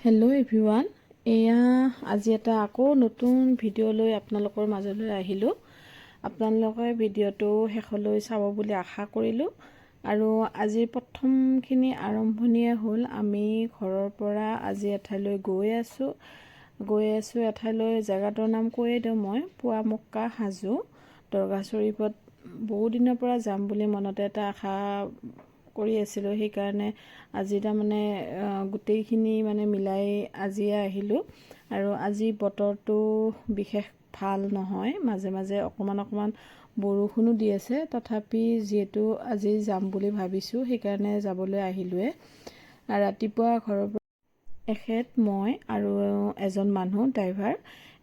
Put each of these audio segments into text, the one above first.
Hello' everyone, আজি এটা আকৌ নতুন ভিডিঅ' লৈ আপোনালোকৰ মাজলৈ আহিলোঁ। আপোনালোকে ভিডিঅ'টো শেষলৈ চাব বুলি আশা কৰিলোঁ। আৰু আজিৰ প্ৰথমখিনি আৰম্ভণিয়ে হ'ল আমি ঘৰৰ পৰা আজি এঠাইলৈ গৈ আছোঁ এঠাইলৈ। জেগাটোৰ নাম কৈয়ে দিওঁ মই, পুৱামক্কা হাজো দৰগাহ শ্বৰীফত বহু দিনৰ পৰা যাম বুলি মনতে এটা আশা কৰি আছিলোঁ। সেইকাৰণে আজি তাৰমানে গোটেইখিনি মিলাই আজিয়ে আহিলোঁ। আৰু আজি বতৰটো বিশেষ ভাল নহয়, মাজে মাজে অকণমান বৰষুণো দি আছে। তথাপি যিহেতু আজি যাম বুলি ভাবিছোঁ সেইকাৰণে যাবলৈ আহিলোঁৱে। ৰাতিপুৱা ঘৰৰ পৰা মই আৰু এজন মানুহ ড্ৰাইভাৰ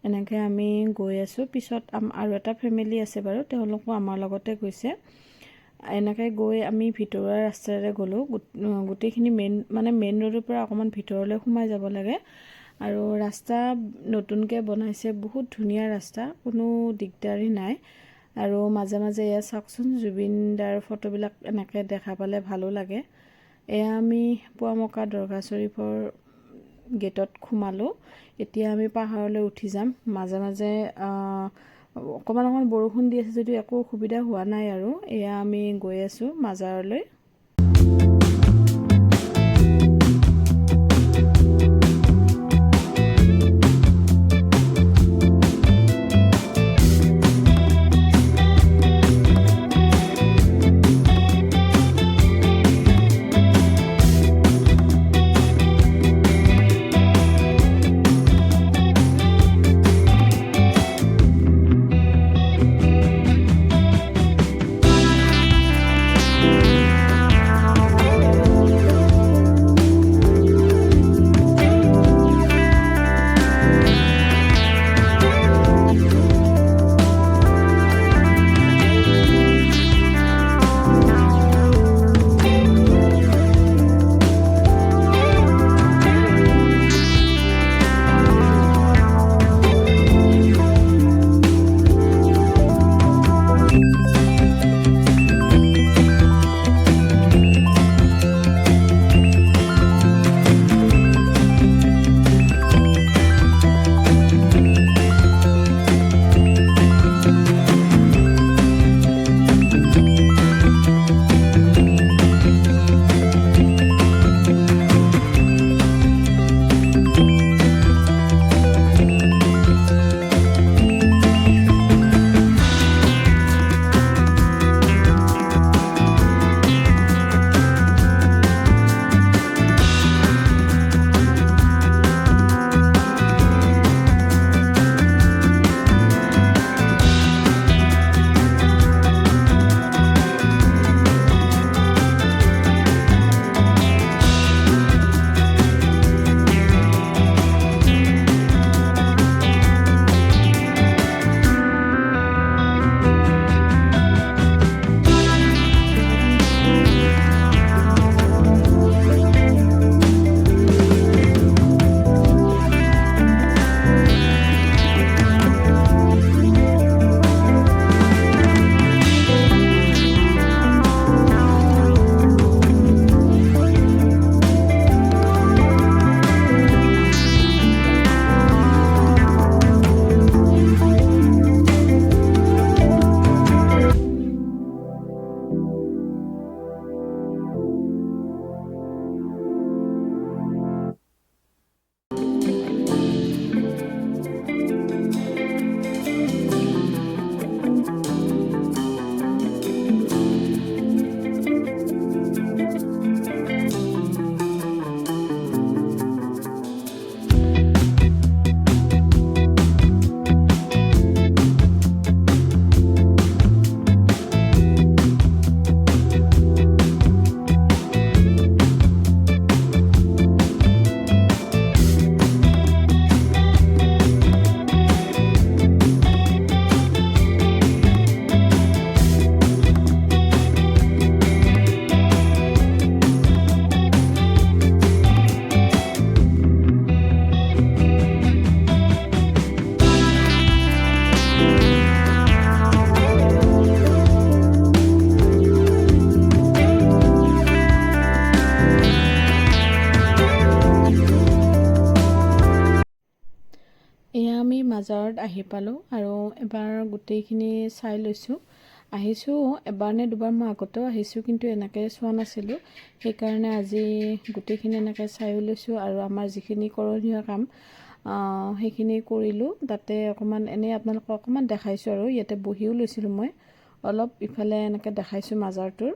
এনেকৈ আমি গৈ আছোঁ। পিছত আৰু এটা ফেমিলি আছে বাৰু, তেওঁলোকো আমাৰ লগতে গৈছে। এনেকৈ গৈ আমি ভিতৰুৱা ৰাস্তাৰে গ'লোঁ। গোটেইখিনি মেইন ৰোডৰ পৰা অকণমান ভিতৰলৈ সোমাই যাব লাগে। আৰু ৰাস্তা নতুনকৈ বনাইছে, বহুত ধুনীয়া ৰাস্তা, কোনো দিগদাৰী নাই। আৰু মাজে মাজে এয়া চাওকচোন, জুবিন দাৰ ফটোবিলাক এনেকৈ দেখা পালে ভালো লাগে। এয়া আমি পুৱামক্কা দৰগাহ শ্বৰীফৰ গেটত সোমালোঁ। এতিয়া আমি পাহাৰলৈ উঠি যাম। মাজে মাজে অকণমান বৰষুণ দি আছে যদিও একো অসুবিধা হোৱা নাই। আৰু এয়া আমি গৈ আছোঁ মাজাৰলৈ। মাজাৰত আহি পালোঁ আৰু এবাৰ গোটেইখিনি চাই লৈছোঁ। আহিছোঁ এবাৰ নে দুবাৰ, মই আগতেও আহিছোঁ কিন্তু এনেকৈ চোৱা নাছিলোঁ। সেইকাৰণে আজি গোটেইখিনি এনেকৈ চাইও লৈছোঁ আৰু আমাৰ যিখিনি কৰণীয় কাম সেইখিনি কৰিলোঁ। তাতে অকণমান এনেই আপোনালোকক অকণমান দেখাইছোঁ আৰু ইয়াতে বহিও লৈছিলোঁ মই অলপ, ইফালে এনেকৈ দেখাইছোঁ মাজাৰটোৰ।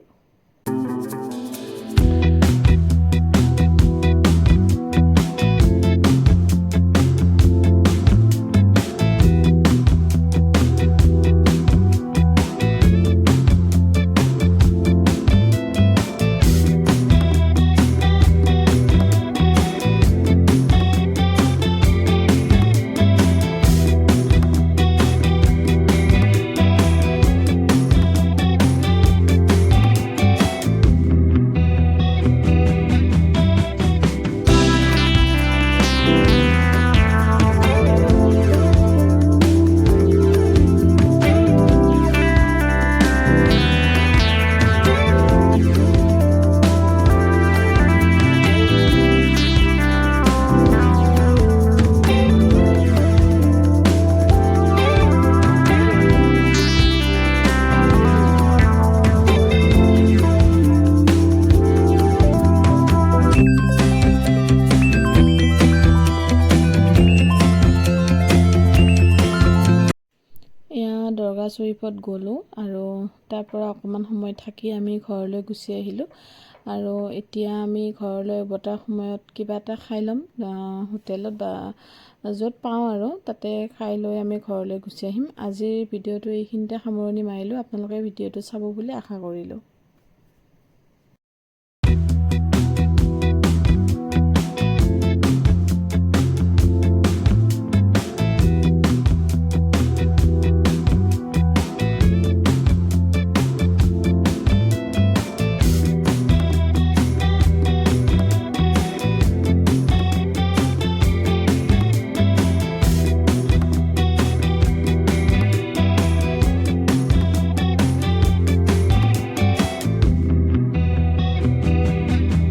দৰগা শ্বৰীফত গ'লোঁ আৰু তাৰ পৰা অকণমান সময় থাকি আমি ঘৰলৈ গুচি আহিলোঁ। আৰু এতিয়া আমি ঘৰলৈ উভতাৰ সময়ত কিবা এটা খাই ল'ম হোটেলত বা য'ত পাওঁ আৰু তাতে খাই লৈ আমি ঘৰলৈ গুচি আহিম। আজিৰ ভিডিঅ'টো এইখিনিতে সামৰণি মাৰিলোঁ। আপোনালোকে ভিডিঅ'টো চাব বুলি আশা কৰিলোঁ।